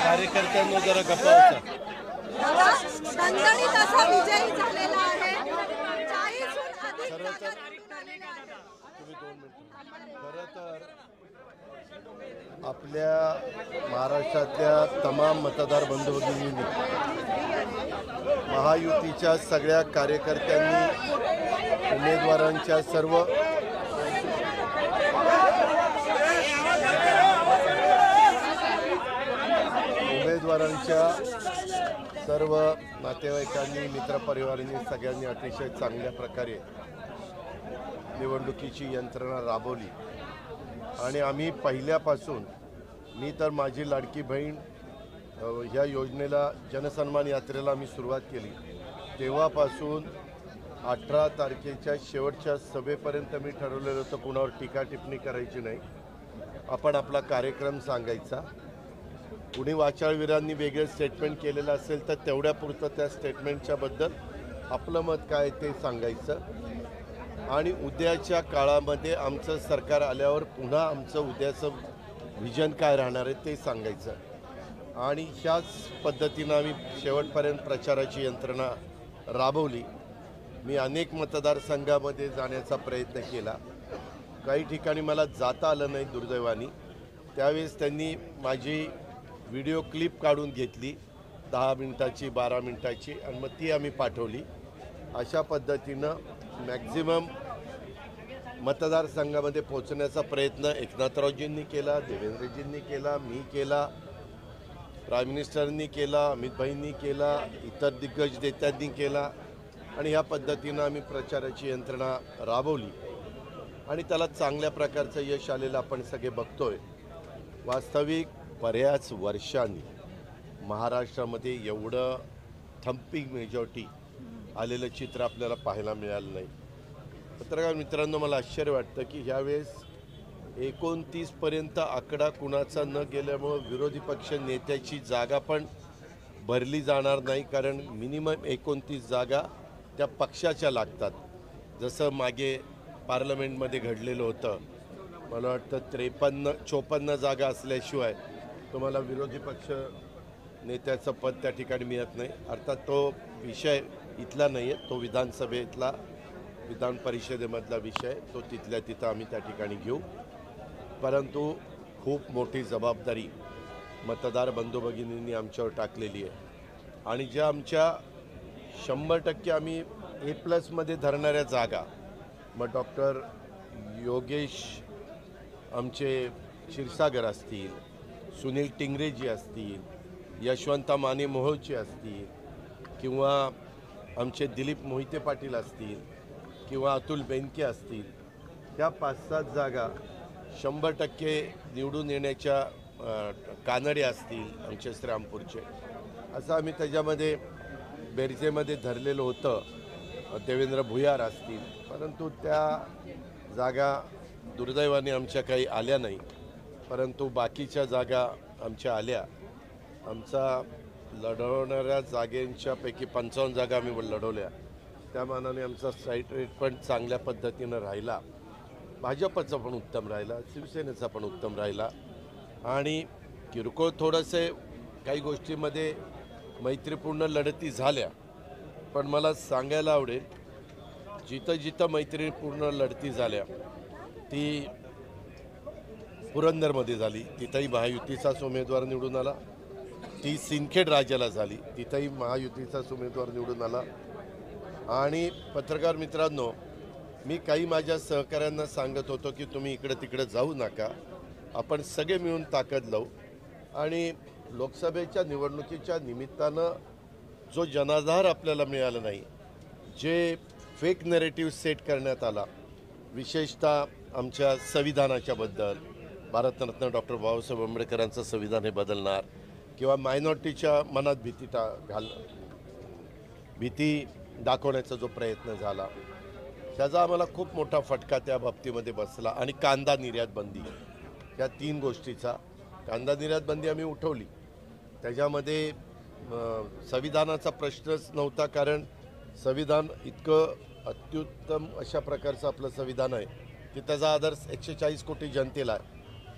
कार्यकर्त्यांनो जरा गप्पा होता। दणदणीत असा विजयी झालेला आहे। 40हून अधिक खरं तर जागा निवडून आलेल्या आहेत। तुम्ही 2 मिनिट खरं तर आपल्या महाराष्ट्रातल्या तमाम मतदार बंधू भगिनींनी महायुतीच्या सगळ्या कार्यकर्त्यांनी उमेदवारांच्या सर्व नातेवाईकांनी मित्रपरिवारांनी सगळ्यांनी अतिशय चांगल्या प्रकारे निवडणुकीची यंत्रणा राबवली आणि आम्ही पहिल्यापासून मी तर माझी लाडकी बहीण ह्या योजनेला जनसन्मान यात्रेला आम्ही सुरुवात केली तेव्हापासून 18 तारखेच्या शेवटच्या सभेपर्यंत मी ठरवलेलं होतं कुणावर टीका टिप्पणी करायची नाही, आपण आपला कार्यक्रम सांगायचा। कुणी वाचाळवीरांनी वेगळे स्टेटमेंट केलेलं असेल तर तेवढ्यापुरतं त्या स्टेटमेंटच्या बद्दल आपलं मत काय ते सांगायचं आणि उद्याच्या काळामध्ये आमचं सरकार आल्यावर पुन्हा आमचं उद्याचं व्हिजन काय राहणार आहे ते सांगायचं आणि ह्याच पद्धतीनं आम्ही शेवटपर्यंत प्रचाराची यंत्रणा राबवली। मी अनेक मतदारसंघामध्ये जाण्याचा प्रयत्न केला, काही ठिकाणी मला जाता आलं नाही दुर्दैवाने, त्यावेळेस त्यांनी माझी व्हिडिओ क्लिप काढून घेतली 10 मिनिटाची 12 मिनिटाची आणि मग ती आम्ही पाठवली। अशा पद्धतीनं मॅक्झिमम मतदारसंघामध्ये पोहोचण्याचा प्रयत्न एकनाथरावजींनी केला, देवेंद्रजींनी केला, मी केला, प्राईम मिनिस्टरनी केला, अमित भाईंनी केला, इतर दिग्गज नेत्यांनी केला आणि ह्या पद्धतीनं आम्ही प्रचाराची यंत्रणा राबवली आणि त्याला चांगल्या प्रकारचं यश आलेलं आपण सगळे बघतोय। वास्तविक बऱ्याच वर्षांनी महाराष्ट्रामध्ये एवढं थम्पिंग मेजॉरिटी आलेलं चित्र आपल्याला पाहायला मिळालं नाही। पत्रकार मित्रांनो, मला आश्चर्य वाटतं की ह्यावेळेस 29 पर्यंत आकडा कुणाचा न गेल्यामुळं विरोधी पक्ष नेत्याची जागा पण भरली जाणार नाही, कारण मिनिमम 29 जागा त्या पक्षाच्या लागतात। जसं मागे पार्लमेंटमध्ये घडलेलं होतं, मला वाटतं 53-54 जागा असल्याशिवाय तुम्हाला विरोधी पक्ष नेत्याचं पद त्या ठिकाणी मिळत नाही। अर्थात तो विषय इथला नाही आहे, तो विधानसभेतला विधान परिषदेमधला विषय, तो तिथल्या तिथं आम्ही त्या ठिकाणी घेऊ, परंतु खूप मोठी जबाबदारी मतदार बंधू भगिनींनी आमच्यावर टाकलेली आहे आणि ज्या आमच्या 100% आम्ही A+मध्ये धरणाऱ्या जागा, मग डॉक्टर योगेश आमचे क्षीरसागर असतील, सुनील टिंगरेजी असतील, यशवंत माने मोहोळचे असतील किंवा आमचे दिलीप मोहिते पाटील असतील किंवा अतुल बेनके असतील, त्या 5-7 जागा 100% निवडून येण्याच्या कानडे असतील आमचे श्रीरामपूरचे, असं आम्ही त्याच्यामध्ये बेरजेमध्ये धरलेलं होतं। देवेंद्र भुयार असतील, परंतु त्या जागा दुर्दैवाने आमच्या काही आल्या नाही, परंतु बाकीच्या जागा आमच्या आल्या। आमचा लढवणाऱ्या जागेंच्यापैकी 55 जागा आम्ही लढवल्या, त्या मानाने आमचा स्ट्राईक रेट पण चांगल्या पद्धतीनं राहिला, भाजपचा पण उत्तम राहिला, शिवसेनेचा पण उत्तम राहिला आणि किरकोळ थोडंसे काही गोष्टीमध्ये मैत्रीपूर्ण लढती झाल्या, पण मला सांगायला आवडेल जिथं जिथं मैत्रीपूर्ण लढती झाल्या ती पुरंदरमध्ये झाली, तिथंही महायुतीचाच उमेदवार निवडून आला, ती सिंदखेड राज्याला झाली, तिथंही महायुतीचाच उमेदवार निवडून आला। आणि पत्रकार मित्रांनो, मी काही माझ्या सहकाऱ्यांना सांगत होतो की तुम्ही इकडे तिकडे जाऊ नका, आपण सगळे मिळून ताकद लावू आणि लोकसभेच्या निवडणुकीच्या निमित्तानं जो जनाधार आपल्याला मिळाला नाही, जे फेक नॅरेटिव्ह सेट करण्यात आला, विशेषतः आमच्या संविधानाच्या बद्दल, भारतरत्न डॉक्टर बाबासाहेब आंबेडकरांचं संविधान हे बदलणार किंवा मायनॉरिटीच्या मनात भीती दाखवण्याचा जो प्रयत्न झाला, त्याचा आम्हाला खूप मोठा फटका त्या बाबतीमध्ये बसला। आणि कांदा निर्यात बंदी, या 3 गोष्टीचा, कांदा निर्यात बंदी आम्ही उठवली, त्याच्यामध्ये संविधानाचा प्रश्नच नव्हता, कारण संविधान इतकं अत्युत्तम अशा प्रकारचं आपलं संविधान आहे की त्याचा आदर 140 कोटी जनतेला आहे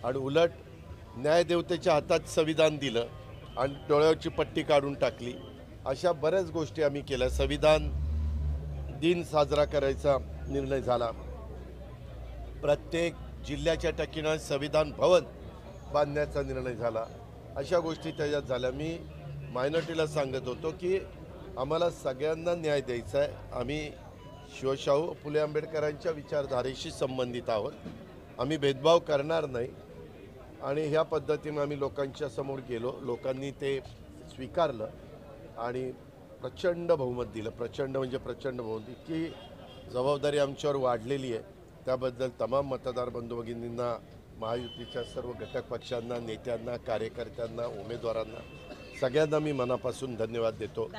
आणि उलट न्यायदेवतेच्या हातात संविधान दिलं आणि डोळ्यावरची पट्टी काढून टाकली. अशा बऱ्याच गोष्टी आम्ही केल्या. संविधान दिन साजरा करायचा निर्णय झाला. प्रत्येक जिल्ह्याच्या ठिकाणी संविधान भवन बांधण्याचा निर्णय झाला. अशा गोष्टी त्याच्यात झाल्या. मी मायनॉरिटीला सांगत होतो की आम्हाला सगळ्यांना न्याय द्यायचा आहे. आम्ही शिवशाहू फुले आंबेडकरांच्या विचारधारेशी संबंधित आहोत. आम्ही भेदभाव करणार नाही आणि ह्या पद्धतीने आम्ही लोकांच्या समोर गेलो. लोकांनी ते स्वीकारलं आणि प्रचंड बहुमत दिलं. प्रचंड म्हणजे प्रचंड बहुमत. इतकी जबाबदारी आमच्यावर वाढलेली आहे. त्याबद्दल तमाम मतदार बंधू भगिनींना, महायुतीच्या सर्व घटक पक्षांना, नेत्यांना, कार्यकर्त्यांना, उमेदवारांना सगळ्यांना मी मनापासून धन्यवाद देतो.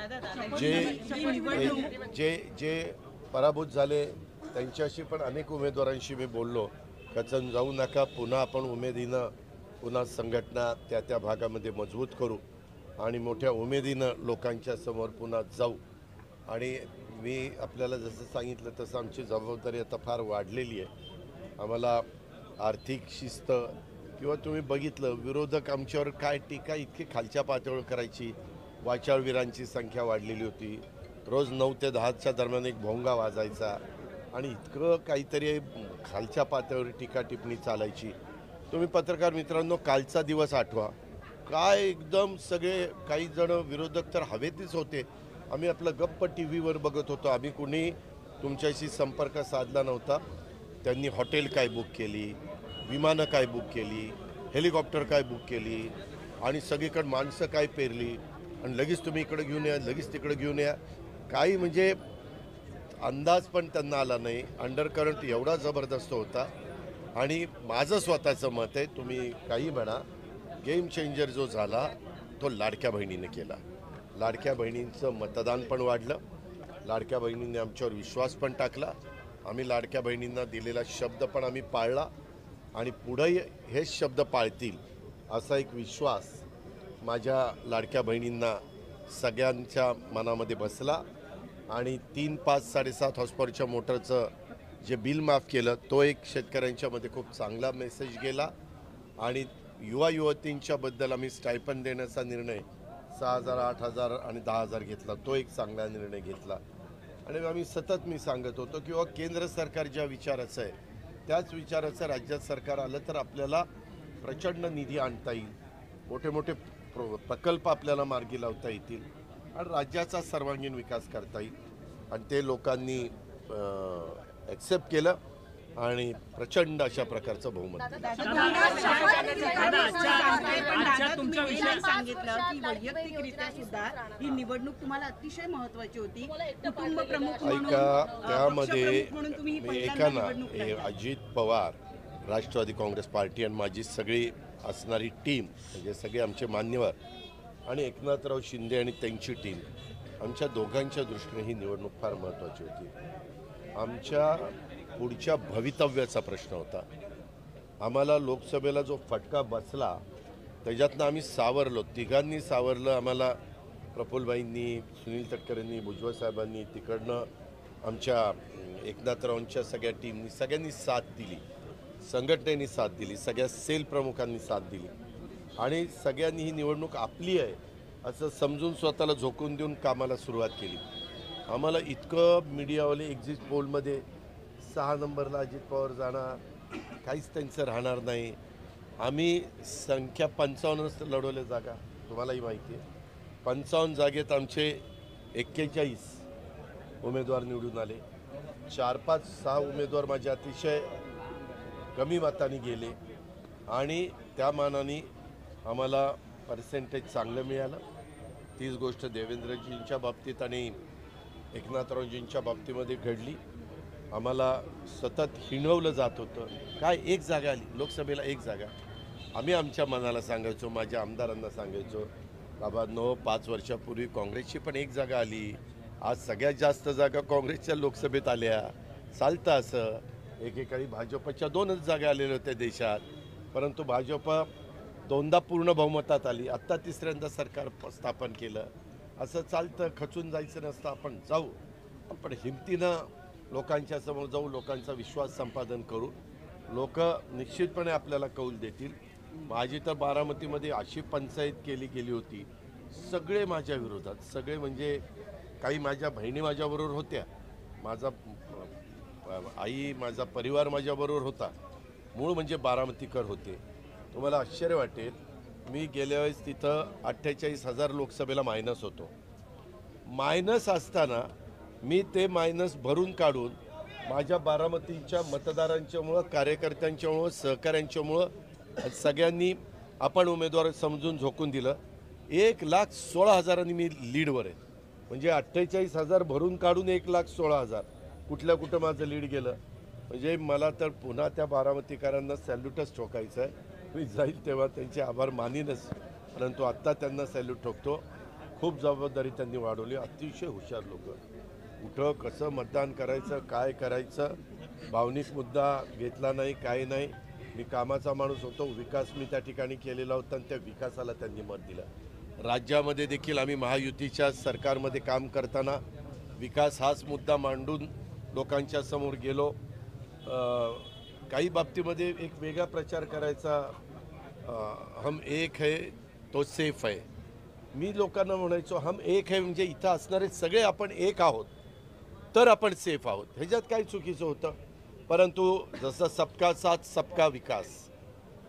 जे जे पराभूत झाले त्यांच्याशी पण अनेक उमेदवारांशी मी बोललो. खचून जाऊ नका, पुन्हा आपण उमेदीनं पुन्हा संघटना त्या भागामध्ये मजबूत करू आणि मोठ्या उमेदीनं लोकांच्या समोर पुन्हा जाऊ. आणि मी आपल्याला जसं सांगितलं तसं आमची जबाबदारी आता फार वाढलेली आहे. आम्हाला आर्थिक शिस्त किंवा तुम्ही बघितलं विरोधक आमच्यावर काय टीका इतकी खालच्या पातळीवर करायची. वाचाळवीरांची संख्या वाढलेली होती. रोज 9 ते 10च्या दरम्यान एक भोंगा वाजायचा आणि इतकं काहीतरी खालच्या पातळीवर टीका टिप्पणी चालायची. तुम्ही पत्रकार मित्रांनो कालचा दिवस आठवा. काय एकदम सगळे काही जण विरोधक तर हवेतच होते. आम्ही आपलं गप्प टी व्हीवर बघत होतो. आम्ही कुणी तुमच्याशी संपर्क साधला नव्हता. त्यांनी हॉटेल काय बुक केली, विमानं काय बुक केली, हेलिकॉप्टर काय बुक केली आणि सगळीकडे माणसं काय पेरली आणि लगेच तुम्ही इकडे घेऊन या, लगेच तिकडे घेऊन या. काही म्हणजे अंदाज पण त्यांना आला नाही. अंडरकरंट एवढा जबरदस्त होता. आणि माझं स्वतःचं मत आहे, तुम्ही काही म्हणा, गेम चेंजर जो झाला तो लाडक्या बहिणीने केला. लाडक्या बहिणींचं मतदान पण वाढलं. लाडक्या बहिणींनी आमच्यावर विश्वास पण टाकला. आम्ही लाडक्या बहिणींना दिलेला शब्द पण आम्ही पाळला आणि पुढेही हेच शब्द पाळतील असा एक विश्वास माझ्या लाडक्या बहिणींना सगळ्यांच्या मनामध्ये बसला. आणि 3, 5, 7.5 हॉर्सपॉवरच्या मोटरचं जे बिल माफ केलं तो एक शेतकऱ्यांच्यामध्ये खूप चांगला मेसेज गेला. आणि युवा युवतींच्याबद्दल आम्ही स्टायपन देण्याचा निर्णय 6,000, 8,000 आणि 10,000 घेतला. तो एक चांगला निर्णय घेतला. आणि आम्ही सतत मी सांगत होतो की केंद्र सरकार ज्या विचाराचं आहे त्याच विचाराचं राज्यात सरकार आलं तर आपल्याला प्रचंड निधी आणता येईल. मोठे मोठे प्रकल्प आपल्याला मार्गी लावता येतील आणि राज्याचा सर्वांगीण विकास करता येईल. आणि ते लोकांनी ॲक्सेप्ट केलं आणि प्रचंड अशा प्रकारचं बहुमत सांगितलं की वैयक्तिकरित्या सुद्धा ही निवडणूक तुम्हाला अतिशय महत्त्वाची होती. कुटुंब प्रमुख ऐका, त्यामध्ये मी ऐका ना, अजित पवार, राष्ट्रवादी काँग्रेस पार्टी आणि माझी सगळी असणारी टीम म्हणजे सगळे आमचे मान्यवर आणि एकनाथराव शिंदे आणि त्यांची टीम, आमच्या दोघांच्या दृष्टीने ही निवडणूक फार महत्त्वाची होती. आमच्या पुढच्या भवितव्याचा प्रश्न होता. आम्हाला लोकसभेला जो फटका बसला त्याच्यातनं आम्ही सावरलो. तिघांनी सावरलं. आम्हाला प्रफुल्लभाईंनी, सुनील तटकरेंनी, भुजबळ साहेबांनी, तिकडनं आमच्या एकनाथरावांच्या सगळ्या टीमनी सगळ्यांनी साथ दिली. संघटनेनी साथ दिली. सगळ्या सेल प्रमुखांनी साथ दिली आणि सगळ्यांनी ही निवडणूक आपली आहे असं समजून स्वतःला झोकून देऊन कामाला सुरुवात केली. आम्हाला इतकं मीडियावाले एक्झिट पोलमध्ये 6 नंबरला अजित पवार जाणार, काहीच त्यांचं राहणार नाही. आम्ही संख्या 55 लढवल्या जागा, तुम्हालाही माहिती आहे. 55 जागेत आमचे 41 उमेदवार निवडून आले. 4, 5, 6 उमेदवार माझे अतिशय कमी मताने गेले आणि त्या मानाने आम्हाला पर्सेंटेज चांगलं मिळालं. तीच गोष्ट देवेंद्रजींच्या बाबतीत आणि एकनाथरावजींच्या बाबतीमध्ये घडली. आम्हाला सतत हिणवलं जात होतं. काय एक जागा आली लोकसभेला, एक जागा. आम्ही आमच्या मनाला सांगायचो, माझ्या आमदारांना सांगायचो, बाबा 5 वर्षापूर्वी काँग्रेसची पण एक जागा आली. आज सगळ्यात जास्त जागा काँग्रेसच्या लोकसभेत आल्या. चालतं असं. एकेकाळी भाजपच्या 2च जागा आलेल्या होत्या देशात, परंतु भाजप 2दा पूर्ण बहुमतात आली. आत्ता 3ऱ्यांदा सरकार स्थापन केलं. असं चालतं. खचून जायचं नसतं. आपण जाऊ, पण हिमतीनं लोकांच्या समोर जाऊ, लोकांचा विश्वास संपादन करू. लोक निश्चितपणे आपल्याला कौल देतील. माझी तर बारामतीमध्ये अशी पंचायत केली गेली होती, सगळे माझ्या विरोधात, सगळे म्हणजे काही माझ्या बहिणी माझ्याबरोबर होत्या, माझा आई माझा परिवार माझ्याबरोबर होता, मूळ म्हणजे बारामतीकर होते. तुम्हाला आश्चर्य वाटेल, मी गेल्या वेळेस तिथं 48,000 लोकसभेला मायनस होतो. मायनस असताना मी ते मायनस भरून काढून माझ्या बारामतीच्या मतदारांच्यामुळं, कार्यकर्त्यांच्यामुळं, सहकाऱ्यांच्यामुळं सगळ्यांनी आपण उमेदवार समजून झोकून दिलं. 1,16,000 मी लीडवर आहे. म्हणजे 48,000 भरून काढून 1,16,000 कुठं माझं लीड गेलं. म्हणजे मला तर पुन्हा त्या बारामतीकरांना सॅल्यूटच ठोकायचं आहे. मी जाईल तेव्हा त्यांचे आभार मानीनच, परंतु आत्ता त्यांना सॅल्यूट ठोकतो. खूप जबाबदारी त्यांनी वाढवली. अतिशय हुशार लोक. कुठं कसं मतदान करायचं, काय करायचं, भावनिक मुद्दा घेतला नाही, काय नाही. मी कामाचा माणूस होतो. विकास मी त्या ठिकाणी केलेला होता आणि त्या विकासाला त्यांनी मत दिलं. राज्यामध्ये देखील आम्ही महायुतीच्या सरकारमध्ये काम करताना विकास हाच मुद्दा मांडून लोकांच्या समोर गेलो. काही बाबतीमध्ये एक वेगळा प्रचार करायचा, हम एक है तो सेफ है. मी लोकांना म्हणायचो हम एक है म्हणजे इथं असणारे सगळे आपण एक आहोत तर आपण सेफ आहोत. ह्याच्यात काही चुकीचं होतं. परंतु जसं सबका साथ सबका विकास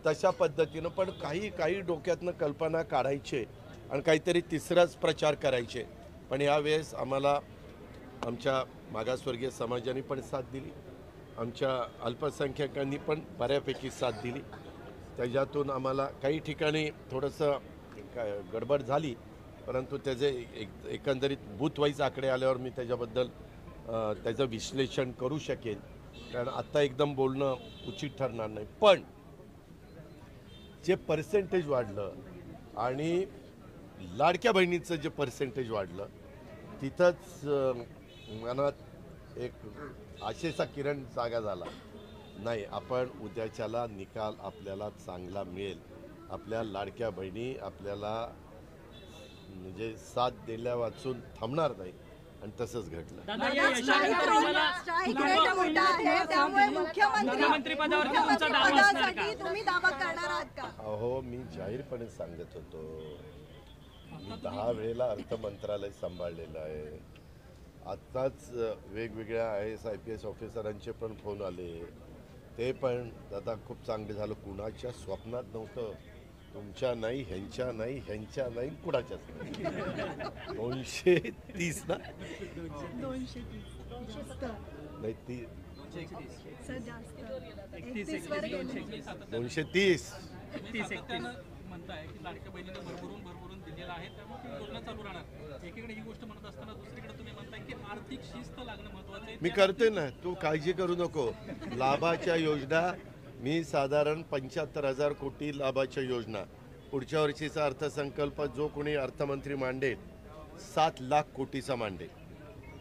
तशा पद्धतीनं पण काही डोक्यातनं कल्पना काढायचे आणि काहीतरी तिसराच प्रचार करायचे. पण यावेळेस आम्हाला आमच्या मागासवर्गीय समाजाने पण साथ दिली, आमच्या अल्पसंख्याकांनी पण बऱ्यापैकी साथ दिली. त्याच्यातून आम्हाला काही ठिकाणी थोडंसं गडबड झाली, परंतु त्याचे एकंदरीत बूथ वाईज आकडे आल्यावर मी त्याच्याबद्दल त्याचं विश्लेषण करू शकेन, कारण आत्ता एकदम बोलणं उचित ठरणार नाही. पण जे पर्सेंटेज वाढलं आणि लाडक्या बहिणीचं जे पर्सेंटेज वाढलं, तिथंच मनात एक आशेचा किरण जागा झाला. नाही, आपण उद्याच्याला निकाल आपल्याला चांगला मिळेल. आपल्या लाडक्या बहिणी आपल्याला म्हणजे साथ दिल्या वाचून थांबणार नाही आणि तसंच घडलं. स्ट्राईक रेट मोठा आहे, त्यामुळे मुख्यमंत्री पदासाठी तुम्ही दावा करणार आहात का? अहो, मी जाहीरपणे सांगत होतो, मी 10 वेळेला अर्थ मंत्रालय सांभाळलेलं आहे. आत्ताच वेगवेगळ्या IAS IPS ऑफिसरांचे पण फोन आले, ते पण दादा खूप चांगले झालं. कुणाच्या स्वप्नात नव्हतं. तुमच्या नाही, ह्यांच्या नाही, ह्यांच्या नाही, कुणाच्याच नाही. 230 ना, नाही ती 230 म्हणताय की लाडक्या बहिणीने भरभरून दिलेला आहे, त्यामुळे ती योजना चालू राहणार. एकीकडे ही गोष्ट म्हणत असताना दुसरीकडे तुम्ही म्हणताय की आर्थिक शिस्त लागणं महत्वाचं आहे. मी करते ना, तू काळजी करू नको. लाभाच्या योजना मी साधारण 75,000 कोटी लाभाच्या योजना, पुढच्या वर्षीचा अर्थसंकल्प जो कोणी अर्थमंत्री मांडेल 7 लाख कोटीचा मांडेल,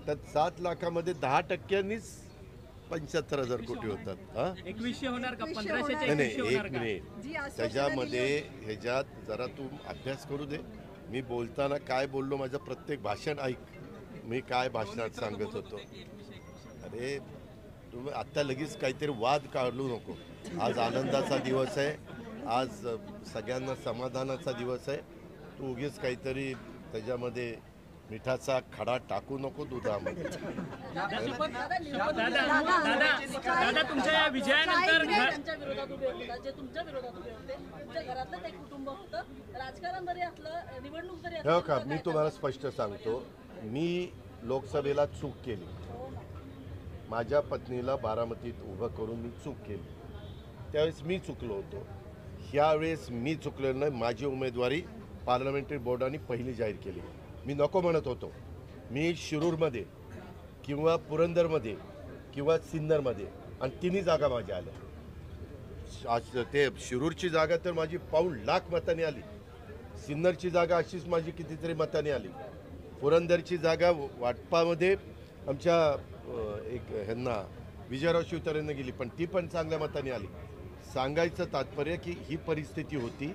तर 7 लाखामध्ये 10%नीच 75,000 कोटी होतात. हा, 2100 होणार का? 1500 नाही, एक मिनिट. त्याच्यामध्ये ह्याच्यात जरा तू अभ्यास करू दे. मी बोलताना काय बोललो, माझं प्रत्येक भाषण ऐक. मी काय भाषणात सांगत होतो. अरे तुम्ही आत्ता लगेच काहीतरी वाद काढू नको. आज आनंदाचा दिवस आहे, आज सगळ्यांना समाधानाचा दिवस आहे. तू उगीच काहीतरी त्याच्यामध्ये मिठाचा खडा टाकू नको दुधामध्ये. दादा तुमच्या या विजयानंतर त्यांच्या विरोधात उभे होते, जे तुमच्या विरोधात उभे होते, तुमच्या घरातलं एक कुटुंब होतं. राजकारण जरी असलं, निवडणूक जरी हो का, मी तुम्हाला स्पष्ट सांगतो, मी लोकसभेला चूक केली. माझ्या पत्नीला बारामतीत उभं करून मी चूक केली. त्यावेळेस मी चुकलो होतो. ह्यावेळेस मी चुकलेलो नाही. माझी उमेदवारी पार्लमेंटरी बोर्डाने पहिली जाहीर केली. मी नको म्हणत होतो. मी शिरूरमध्ये किंवा पुरंदरमध्ये किंवा सिन्नरमध्ये, आणि 3 जागा माझ्या आल्या. ते शिरूरची जागा तर माझी 1,00,000 मतांनी आली. सिन्नरची जागा अशीच माझी कितीतरी मतांनी आली. पुरंदरची जागा वाटपामध्ये आमच्या एक ह्यांना विजयराव शिवतारेंना गेली, पण ती पण चांगल्या मतांनी आली. सांगायचं तात्पर्य की ही परिस्थिती होती.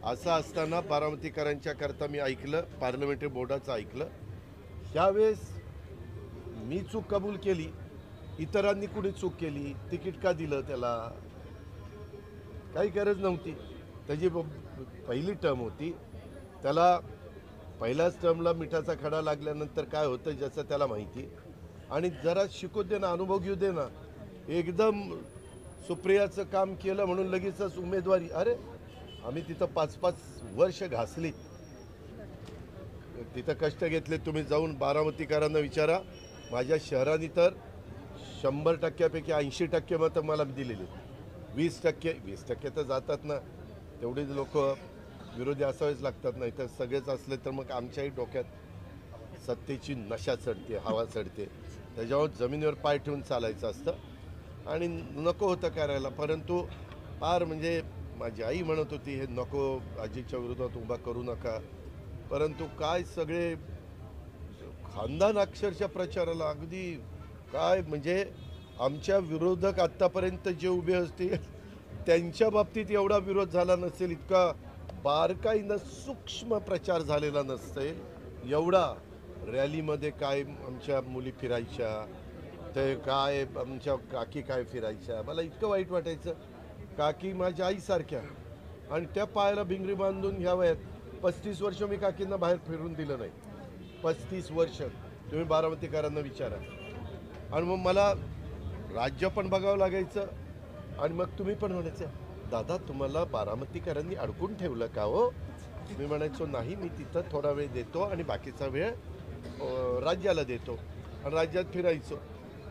असं असताना बारामतीकरांच्या करता मी ऐकलं, पार्लमेंटरी बोर्डाचं ऐकलं. ह्यावेळेस मी चूक कबूल केली, इतरांनी कुणी चूक केली. तिकीट का दिलं त्याला? काही गरज नव्हती. त्याची पहिली टर्म होती, त्याला पहिल्याच टर्मला मिठाचा खडा लागल्यानंतर काय होतं ज्याचं त्याला माहिती. आणि जरा शिकू दे ना, अनुभव घेऊ दे ना. एकदम सुप्रियाचं काम केलं म्हणून लगेचच उमेदवारी. अरे आम्ही तिथं 5-5 वर्ष घासलीत, तिथं कष्ट घेतले. तुम्ही जाऊन बारामतीकरांना विचारा. माझ्या शहराने तर 100%पैकी 80% मतं मला दिलेली. 20% तर जातात ना, तेवढेच लोक विरोधी असावेच लागतात. नाही तर सगळेच असले तर मग आमच्याही डोक्यात सत्तेची नशा चढते, हवा चढते. त्याच्यावर जमिनीवर पाय ठेवून चालायचं असतं आणि नको होतं करायला. परंतु फार म्हणजे माझी आई म्हणत होती हे नको, आजीच्या विरोधात उभा करू नका. परंतु काय सगळे खानदान अक्षरशः प्रचाराला अगदी काय म्हणजे आमच्या विरोधक आत्तापर्यंत जे उभे असतील त्यांच्या बाबतीत एवढा विरोध झाला नसेल, इतका बारकाईनं सूक्ष्म प्रचार झालेला नसेल एवढा. रॅलीमध्ये काय आमच्या मुली फिरायच्या, ते काय आमच्या काकी काय फिरायच्या. मला इतकं वाईट वाटायचं. काकी माझ्या आईसारख्या आणि त्या पायाला भिंगरी बांधून ह्या वयात 35 वर्ष मी काकींना बाहेर फिरून दिलं नाही. 35 वर्ष तुम्ही बारामतीकरांना विचारा. आणि मग मला राज्य पण बघावं लागायचं. आणि मग तुम्ही पण म्हणायचं दादा तुम्हाला बारामतीकरांनी अडकून ठेवलं का हो. मी म्हणायचो नाही, मी तिथं थोडा वेळ देतो आणि बाकीचा वेळ राज्याला देतो आणि राज्यात फिरायचो.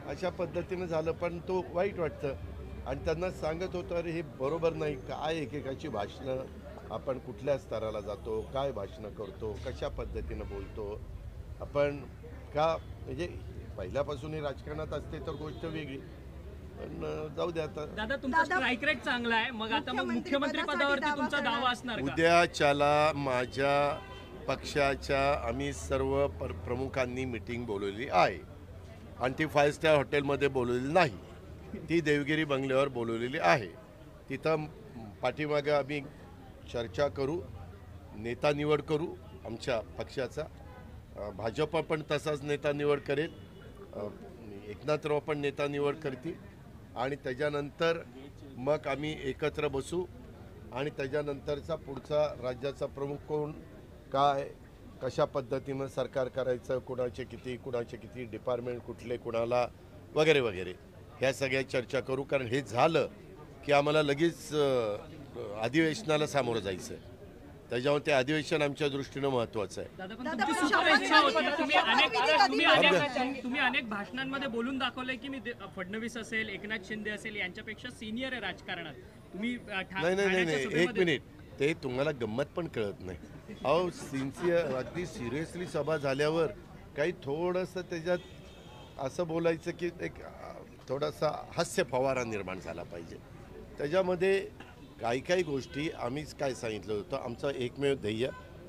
अशा पद्धतीनं झालं. पण तो वाईट वाटतं. आणि त्यांना सांगत होतं अरे हे बरोबर नाही. काय एकेकाची भाषणं, आपण कुठल्या स्तराला जातो, काय भाषणं करतो, कशा पद्धतीनं बोलतो आपण. का म्हणजे पहिल्यापासूनही राजकारणात असते तर गोष्ट वेगळी. पण जाऊ द्या आता. दादा तुमचा स्ट्राईक रेट चांगला आहे, मग आता मग मुख्यमंत्री पदावरती तुमचा दावा असणार का? उद्याच्याला माझ्या पक्षाच्या आम्ही सर्व प्रमुखांनी मीटिंग बोलवली आहे आणि ती 5 स्टार हॉटेलमध्ये बोलवलेली नाही, ती देवगिरी बंगल्यावर बोलवलेली आहे. तिथं पाठीमागं आम्ही चर्चा करू, नेता निवड करू आमच्या पक्षाचा. भाजप पण तसाच नेता निवड करेल, एकनाथराव पण नेता निवड करतील आणि त्याच्यानंतर मग आम्ही एकत्र बसू आणि त्याच्यानंतरचा पुढचा राज्याचा प्रमुख कोण, काय, कशा पद्धतीनं सरकार करायचं, कुणाचे किती डिपार्टमेंट कुठले कुणाला वगैरे वगैरे ह्या सगळ्या चर्चा करू. कारण हे झालं की आम्हाला लगेच अधिवेशनाला सामोरं जायचं आहे. त्याच्यामुळे ते अधिवेशन आमच्या दृष्टीनं महत्त्वाचं आहे. दादा पण तुमची सुपर इच्छा होती. तुम्ही अनेक भाषणांमध्ये बोलून दाखवलंय की मी फडणवीस असेल, एकनाथ शिंदे असेल यांच्यापेक्षा सिनियर आहे राजकारणात. तुम्ही नाही, एक मिनिट. ते तुम्हाला गंमत पण कळत नाही. अहो सिन्सिअर अगदी सिरियसली सभा झाल्यावर काही थोडंसं त्याच्यात असं बोलायचं की एक थोडासा हास्य फवारा निर्माण झाला पाहिजे. त्याच्यामध्ये काही गोष्टी आम्हीच काय सांगितलं होतं, आमचं एकमेव ध्येय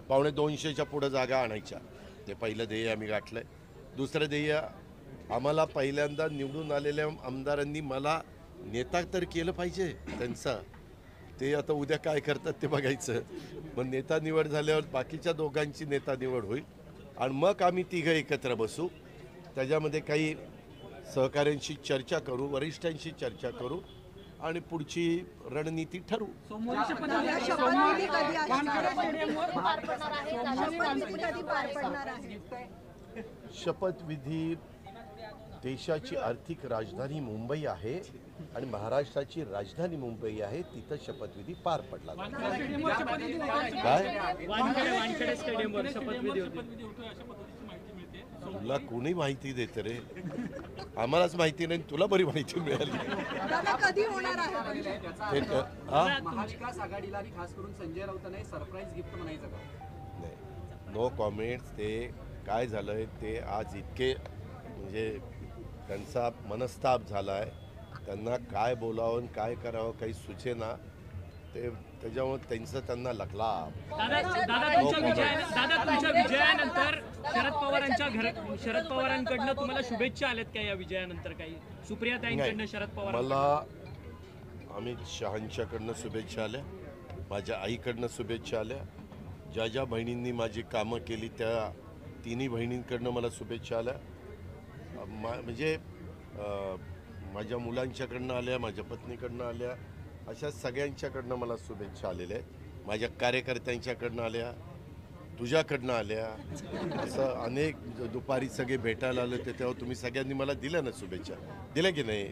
250च्या पुढं जागा आणायच्या. ते पहिलं ध्येय आम्ही गाठलं आहे. दुसरं ध्येय आम्हाला पहिल्यांदा निवडून आलेल्या आमदारांनी मला नेता तर केलं पाहिजे त्यांचा. ते आता उद्या काय करतात ते बघायचं. मग नेता निवड झाल्यावर बाकीच्या दोघांची नेता निवड होईल आणि मग आम्ही तिघं एकत्र बसू. त्याच्यामध्ये काही सहकाऱ्यांशी चर्चा करू, वरिष्ठांशी चर्चा करू आणि पुढची रणनीती ठरवू. शपथविधी देशाची आर्थिक राजधानी मुंबई आहे आणि महाराष्ट्राची राजधानी मुंबई आहे. तिथं शपथविधी पार पडला. काय वानखेडे स्टेडियमवर शपथविधी होती. तुला कोणी माहिती देतं रे. आम्हालाच माहिती नाही, तुला बरी माहिती मिळाली. कधी होणार आहे? महाविकास आघाडीला आणि खास करून संजय राऊतांना सरप्राईज गिफ्ट म्हणायचं का? नाही, नो कॉमेंट्स. ते काय झालंय ते आज इतके म्हणजे त्यांचा मनस्ताप झाला आहे. त्यांना काय बोलावं काय करावं काही सुचेना. ते त्याच्यामुळे त्यांना लकला. दादा तुमच्या विजयानंतर शरद पवारांकडनं तुम्हाला शुभेच्छा आल्यात का या विजयानंतर? काही सुप्रियाताईंकडनं शरद पवार? मला अमित शहांच्याकडनं शुभेच्छा आल्या, माझ्या आईकडनं शुभेच्छा आल्या, ज्या बहिणींनी माझी कामं केली त्या तिन्ही बहिणींकडनं मला शुभेच्छा आल्या. म्हणजे माझ्या मुलांच्याकडनं आल्या, माझ्या पत्नीकडनं आल्या, अशा सगळ्यांच्याकडनं मला शुभेच्छा आलेल्या आहेत. माझ्या कार्यकर्त्यांच्याकडनं आल्या, तुझ्याकडनं आल्या, असं अनेक दुपारी सगळे भेटायला आले ते तेव्हा तुम्ही सगळ्यांनी मला दिल्या ना शुभेच्छा, दिल्या की नाही?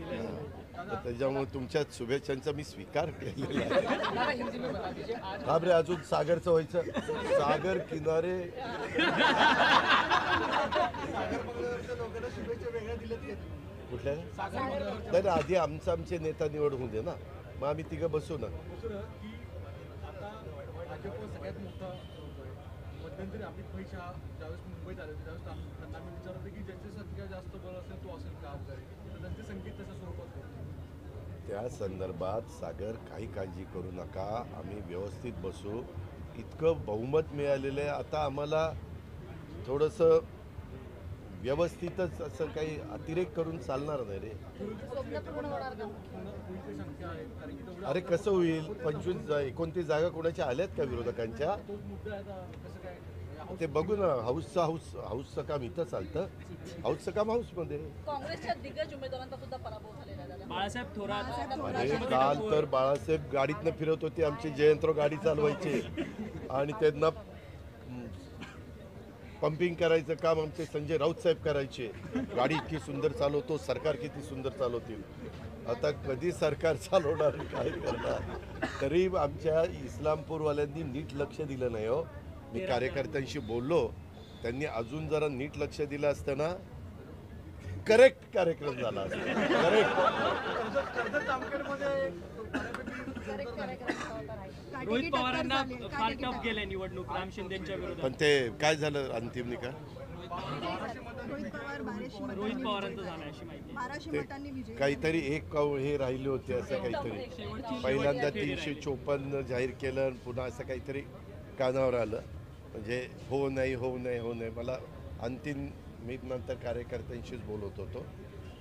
तर त्याच्यामुळे तुमच्या शुभेच्छांचा मी स्वीकार केलेला आहे. हा रे, अजून सागरचं व्हायचं, सागर किनारे. कुठल्या नाही ना, आधी आमचे नेता निवड होऊ दे ना, मग आम्ही तिघं बसू ना. भाजप सगळ्यात मोठा मध्यंतरी अमित भाई शहा ज्यावेळेस मुंबईत आले त्यावेळेस त्यांना मी विचारत होते की ज्यांचे सगळ्यात जास्त बळ असेल तो असेल का आमदार, तर त्यांचे संगीत तशा स्वरूपात होतं. त्या संदर्भात सागर काही काळजी करू नका, आम्ही व्यवस्थित बसू. इतकं बहुमत मिळालेलं आहे, आता आम्हाला थोडंसं व्यवस्थितच असं काही अतिरेक करून चालणार नाही रे. अरे कसं होईल? 29 जागा कोणाच्या आल्यात का विरोधकांच्या? ते बघू ना. हाऊसचं काम इथं चालतं, हाऊसचं काम हाऊसमध्ये. काँग्रेसच्या दिग्गज उमेदवारांचा सुद्धा पराभव झालेला आहे दादा. बाळासाहेब थोरात अरे काल तर बाळासाहेब गाडीतनं फिरत होते, आमचे जयंतराव गाडी चालवायचे आणि त्यांना पंपिंग करायचं काम आमचे संजय राऊत साहेब करायचे. गाडी इतकी सुंदर चालवतो, सरकार किती सुंदर चालवतील. आता कधी सरकार चालवणार, काय करणार? तरी आमच्या इस्लामपूरवाल्यांनी नीट लक्ष दिलं नाही हो. मी कार्यकर्त्यांशी बोललो, त्यांनी अजून जरा नीट लक्ष दिलं असतं ना, करेक्ट कार्यक्रम झाला असता. रोहित पवारांना फार टफ गेले निवडणूक राम शिंदेच्या विरोधात. पण ते काय झालं अंतिम निकाल? रोहित पवारांचं झालं अशी माहिती. 1200 मतांनी विजय. काहीतरी एक हे राहिले होते असं काहीतरी. पहिल्यांदा 354 जाहीर केलं आणि पुन्हा असं काहीतरी कानावर आलं. म्हणजे हो नाही हो नाही हो नाही. मला अंतिम मी नंतर कार्यकर्त्यांशीच बोलत होतो,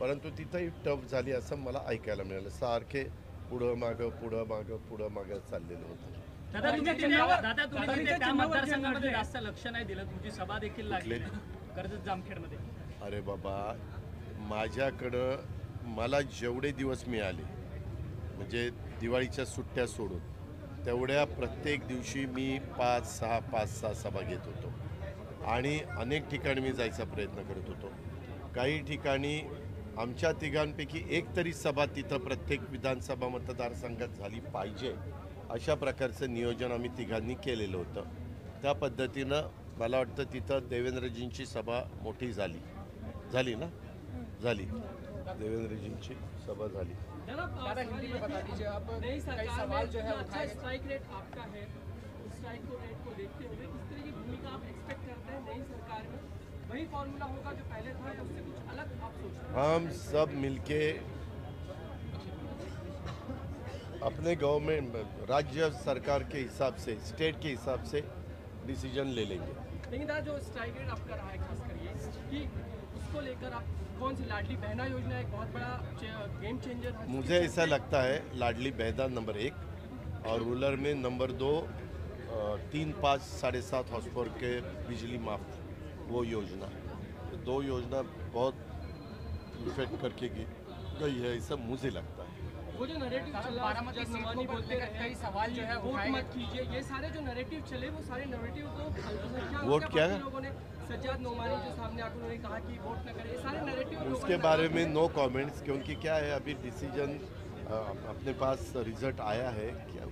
परंतु तिथंही टफ झाली असं मला ऐकायला मिळालं. सारखे पुढं मागं पुढं मागं पुढं मागं चाललेलं होतं. दादा तुम्ही त्या मतदारसंघामध्ये जास्त लक्ष नाही दिलं, तुमची सभा देखील लागली कर्जत जामखेडमध्ये. अरे बाबा, माझ्याकडं मला जेवढे दिवस मिळाले म्हणजे दिवाळीच्या सुट्ट्या सोडून तेवढ्या प्रत्येक दिवशी मी 5-6 सभा घेत होतो आणि अनेक ठिकाणी मी जायचा प्रयत्न करत होतो. काही ठिकाणी आमच्या तिघांपैकी एक तरी सभा तिथं प्रत्येक विधानसभा मतदारसंघात झाली पाहिजे अशा प्रकारचं नियोजन आम्ही तिघांनी केलेलं होतं. त्या पद्धतीनं मला वाटतं तिथं देवेंद्रजींची सभा मोठी झाली ना, झाली. देवेंद्रजींची सभा झाली. दादा हिंदी में बता दीजिए आप, नई कई सरकार सवाल में जो है अच्छा उठाए स्ट्राइक रेट आपका है, स्ट्राइक रेट को देखते हुए किस तरह की भूमिका आप एक्सपेक्ट करते हैं नई सरकार में? वही फॉर्मूला होगा जो पहले था या उससे कुछ अलग आप सोच रहे हैं? हम सब मिलके अपने गवर्नमेंट राज्य सरकार के हिसाब से, स्टेट के हिसाब से डिसीजन ले लेंगे. लेकिन दादा जो स्ट्राइक रेट आपका रहा है खास कर ये कि उसको लेकर आप कौन सी लाडली बहना योजना एक बहुत बड़ा गेम चेंजर है? मुझे ऐसा लगता है लाडली बहना नंबर 1 और रूरल में नंबर 2 3, 5, 7.5 हॉर्स पावर के बिजली माफ वो योजना, 2 योजना बहुत इफेक्ट करके गई है, ऐसा मुझे लगता है. वो जो नैरेटिव चला, बारामती सीट को बोलते लेकर रहे कई सवाल जो है वोट उठाए मत कीजिए, ये सारे जो नैरेटिव चले वो सारे नैरेटिव को अल्पसंख्यक वोट क्या है? लोगों ने सज्जाद नोमानी के सामने आकर उन्होंने कहा कि वोट न करें, ये सारे नैरेटिव उसके बारे में नो कमेंट्स, क्योंकि क्या है अभी डिसीजन अपने पास रिजल्ट आया है,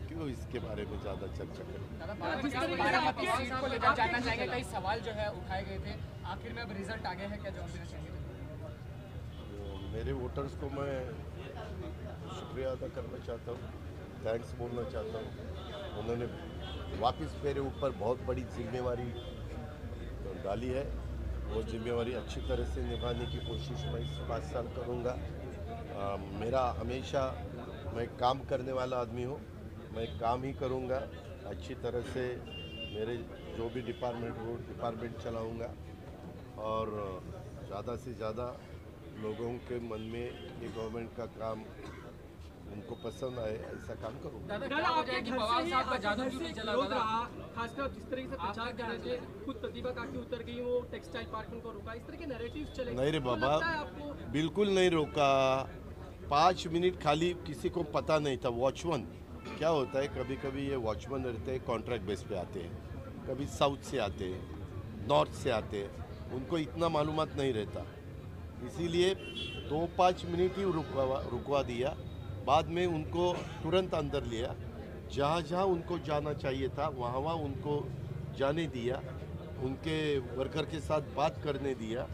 क्यों इसके बारे में ज़्यादा चर्चा करें. दादा बारामती सीट को लेकर जानना चाहेंगे, कई सवाल जो है उठाए गए थे, आखिर में अब रिजल्ट आ गया है क्या जॉनसन सिंह? मेरे वोटर्स को मैं शुक्रिया अदा करना चाहता हूँ, थैंक्स बोलना चाहता हूँ. उन्होंने वापस मेरे ऊपर बहुत बड़ी जिम्मेवारी डाली है. वो जिम्मेवारी अच्छी तरह से निभाने की कोशिश मैं इस 5 साल करूँगा. मेरा हमेशा, मैं काम करने वाला आदमी हूँ, मैं काम ही करूँगा अच्छी तरह से. मेरे जो भी डिपार्टमेंट हो डिपार्टमेंट चलाऊँगा और ज़्यादा से ज़्यादा लोगों के मन में ये गवर्नमेंट का काम उनको पसंद आए ऐसा काम करूँगा. खासकर जिस तरीके से प्रचार कर रहे थे, खुद प्रतिभा काफी उतर गई, वो टेक्सटाइल पार्क उनको रोका, इस तरह के नैरेटिव चले. नहीं रे बाबा, बिल्कुल नहीं रोका. 5 मिनट खाली किसी को पता नहीं था. वॉचमैन क्या होता है, कभी कभी ये वॉचमैन रहते हैं कॉन्ट्रैक्ट बेस पे आते हैं, कभी साउथ से आते हैं, नॉर्थ से आते हैं, उनको इतना मालूमात नहीं रहता, इसीलिए 2-5 मिनट ही रुकवा दिया। बाद में उनको तुरंत अंदर लिया, जहाँ जहाँ उनको जाना चाहिए था वहाँ वहाँ उनको जाने दिया, उनके वर्कर के साथ बात करने दिया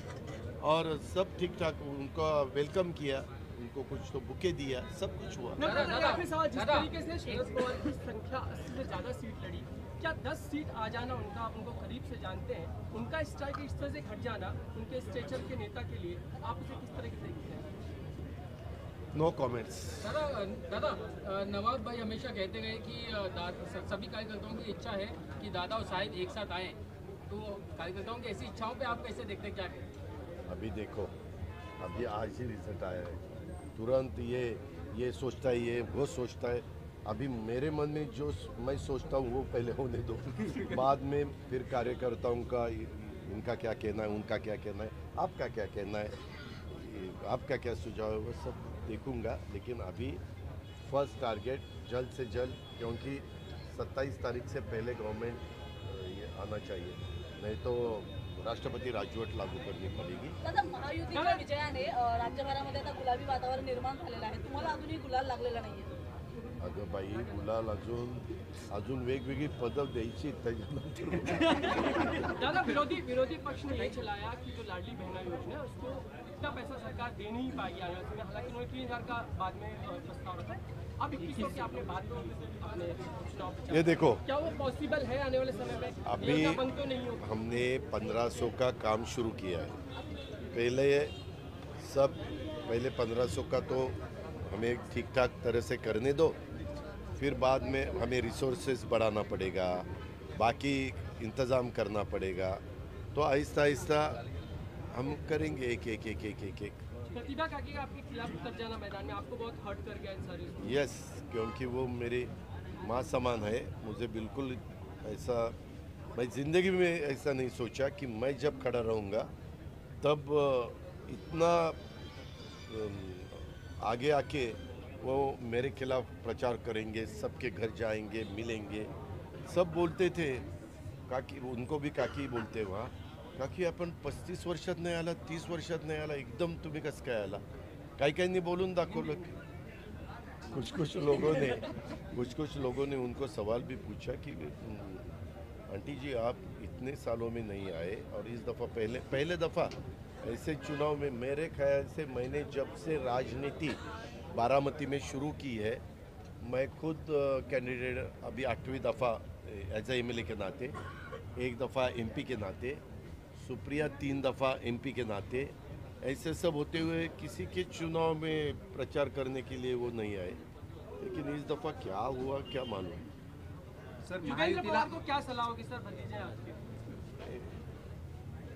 और सब ठीक ठाक उनका वेलकम किया, उनको कुछ तो बुके दिया, सब कुछ हुआ। आखिरी सवाल, जिस तरीके से शरद पवार की संख्या 80 से ज़्यादा सीट लड़ी, क्या 10 सीट आ जाना उनका, आप उनको करीब से जानते हैं, उनका स्ट्राइक इस तरह से घट जाना उनके स्टेचर के नेता के लिए आप उसे किस तरह से देखते हैं? No comments. दादा नवाब भाई हमेशा कहते गए कि सभी कार्यकर्ताओं की इच्छा है कि दादा और शाहिद एक साथ आए, तो कार्यकर्ताओं की ऐसी इच्छाओं पे आप कैसे देखते हैं, क्या कहते हैं? अभी देखो, अभी आज ही रिजल्ट आया है, तुरंत ये सोचता है, ये वो सोचता है। अभी मेरे मन में जो मैं सोचता हूँ वो पहले होने दो, बाद में फिर कार्यकर्ताओं का इनका क्या कहना है, उनका क्या कहना है, आपका क्या कहना है, आपका क्या सुझाव है, वो सब देखूंगा। लेकिन अभी फर्स्ट टारगेट जल्द से जल्द, क्योंकि 27 तारीख से पहले गवर्नमेंट ये आना चाहिए, नहीं तो राष्ट्रपती राजवट लागू करनी पडेगी। दादा, महायुतीच्या विजयाने राज्यभरामध्ये आता गुलाबी वातावरण निर्माण झालेलं आहे, तुम्हाला अजूनही गुलाल लागलेला नाहीये? अगं बाई, गुलाल अजून वेगवेगळी पदं द्यायची त्याच्यानंतर। दादा, विरोधी पक्ष ने यही चलाया कि जो लाडली बहना योजना है उसको इतना पैसा सरकार दे नहीं पाएगी आने वाले समय, हालांकि उन्होंने 3000 का बाद में प्रस्ताव रखा। अब 2100 की आपने बात अपने चुनाव, ये देखो, क्या वो पॉसिबल है आने वाले समय में? अभी योजना बंद तो नहीं होगी? हमने 1500 का काम शुरू किया है। पहले 1500 का तो हमें ठीक ठाक तरह से करने दो, फिर बाद में हमें रिसोर्सेज बढ़ाना पड़ेगा, बाकी इंतज़ाम करना पड़ेगा, तो आहिस्ता आहिस्ता हम करेंगे एक एक एक एक एक एक। प्रतिभा काकी आपके खिलाफ उतर जाना मैदान में आपको बहुत हर्ट कर गया इन सारी? यस, क्योंकि वो मेरी माँ समान है, मुझे बिल्कुल ऐसा, मैं ज़िंदगी में ऐसा नहीं सोचा कि मैं जब खड़ा रहूँगा तब इतना आगे आके वो मेरे खिलाफ प्रचार करेंगे, सबके घर जाएंगे, मिलेंगे। सब बोलते थे काकी, उनको भी काकी बोलते वहाँ, काकी आपण 35 वर्षात नाही आला, 30 वर्षात नाही आला, एकदम तुम्ही कसं काय आला? काही बोलून दाखवलं। कुछ लोगों ने उनको सवाल भी पूछा कि आंटी जी आप इतने सालों में नहीं आए और इस दफ़ा पहले दफ़ा ऐसे चुनाव में, मेरे ख्याल से मैंने जब से राजनीति बारामती में शुरू की है, मैं खुद कैंडिडेट अभी 8वीं दफ़ा एज ए एमएलए के नाते, एक दफ़ा एमपी के नाते, सुप्रिया 3 दफ़ा एमपी के नाते, ऐसे सब होते हुए किसी के चुनाव में प्रचार करने के लिए वो नहीं आए। लेकिन इस दफ़ा क्या हुआ क्या मालूम। सर युगेंद्र पवार को क्या सलाह होगी सर भतीजे आपके?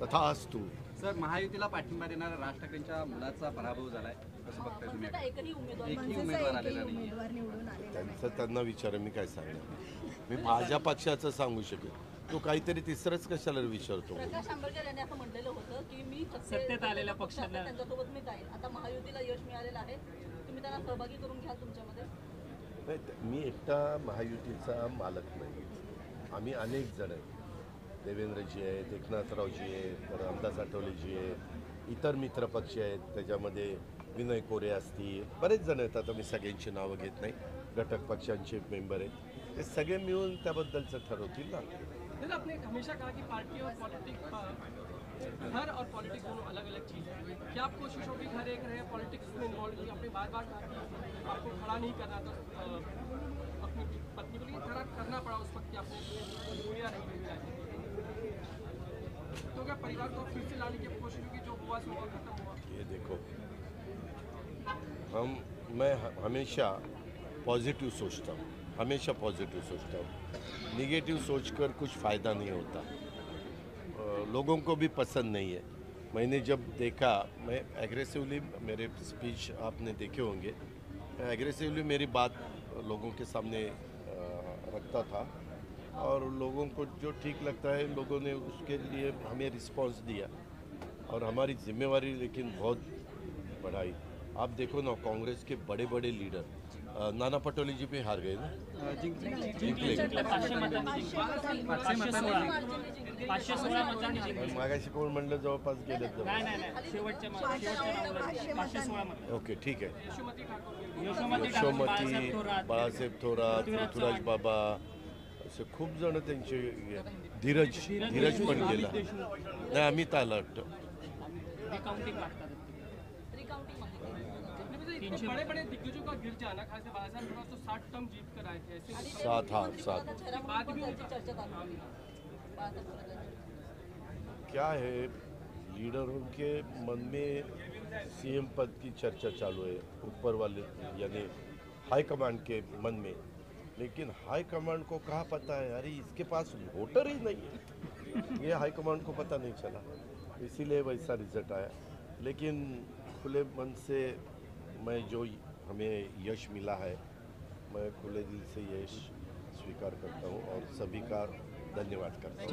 तथास्तु। सर महायुतीला पाठिंबा देणाऱ्या राज ठाकरेंच्या मुलाचा पराभव झालाय, कसं बघताय तुम्ही? आता एकही उमेदवार एकही उमेदवार आलेला नाही, उमेदवार निवडून आले त्यांचं त्यांना विचार, मी काय सांगणार? मी माझ्या पक्षाचं सांगू शकेल, तो काहीतरी तिसरंच कशाला विचारतो? प्रकाश आंबेडकर यांनी असं म्हटलेलं होतं की मी सत्तेत आलेल्या पक्षाला त्यांच्यासोबत मी जाईल. आता महायुतीला यश मिळालेलं आहे, तुम्ही त्यांना सहभागी करून घ्याल तुमच्यामध्ये? नाही, मी एकटा महायुतीचा मालक नाही, आम्ही अनेक जण आहेत, देवेंद्रजी आहेत, एकनाथरावजी आहेत, तर रामदास आठवलेजी आहेत, इतर मित्रपक्ष आहेत, त्याच्यामध्ये विनय कोरे असतील, बरेच जण आहेत, आता मी सगळ्यांची नावं घेत नाही, घटक पक्षांचे मेंबर आहेत, ते सगळे मिळून त्याबद्दलचं ठरवतील ना। सर आपने हमेशा कहा कि पार्टी और पॉलिटिक्स, घर और पॉलिटिक्स दोनों अलग अलग चीज़ है, क्या आप कोशिश होगी घर एक रहे, पॉलिटिक्स में इन्वॉल्व होगी? आपने बार कहा कि आपको खड़ा नहीं करना था अपनी पत्नी को, लेकिन खड़ा करना पड़ा उस वक्त कि आपने मजबूरियाँ नहीं, तो क्या परिवार को फिर से लाने की कोशिश होगी, जो हुआ सो हुआ, खत्म हुआ? ये देखो, मैं हमेशा पॉजिटिव सोचता हूँ, हमेशा पॉजिटिव सोचता हूँ, निगेटिव सोचकर कुछ फ़ायदा नहीं होता, लोगों को भी पसंद नहीं है। मैंने जब देखा, मैं एग्रेसिवली, मेरे स्पीच आपने देखे होंगे, एग्रेसिवली मेरी बात लोगों के सामने रखता था और लोगों को जो ठीक लगता है लोगों ने उसके लिए हमें रिस्पांस दिया और हमारी जिम्मेवारी लेकिन बहुत बढ़ाई। आप देखो ना, कांग्रेस के बड़े बड़े लीडर नाना पटोले जी पे हार गए ना, जिंकले 516 मतांनी जिंकले. मागाशी कोण म्हणलं जवळपास गेले तर. नाही शेवटच्या नावाला 516 मत. ओके ठीक आहे. यशोमती ठाकूर, यशोमती, बाळासाहेब थोरात, पृथ्वीराज बाबा असे खूप जण त्यांचे धीरज पण गेला. नाही अमित आला वाटतं. रिकाउंटिंग लागतात. बड़े बड़े दिग्गजों का गिर जाना, खास से बालासाहेब थोरात तो 60 टर्म जीत कर आए थे. ऐसे सात. बाद भी चर्चा चालू होती. क्या है, लीडरों के मन में सीएम पद की चर्चा चालू है, ऊपर वाले यानी हाई कमांड के मन में. लेकिन हाई कमांड को कहाँ पता है, अरे इसके पास वोटर ही नहीं है. ये हाई कमांड को पता नहीं चला, इसीलिए वैसा रिजल्ट आया. लेकिन खुले मन से मैं जो हमें यश मिला है, मैं खुले दिल से यश स्वीकार करता हूँ और सभी का धन्यवाद करता हूँ.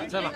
चला.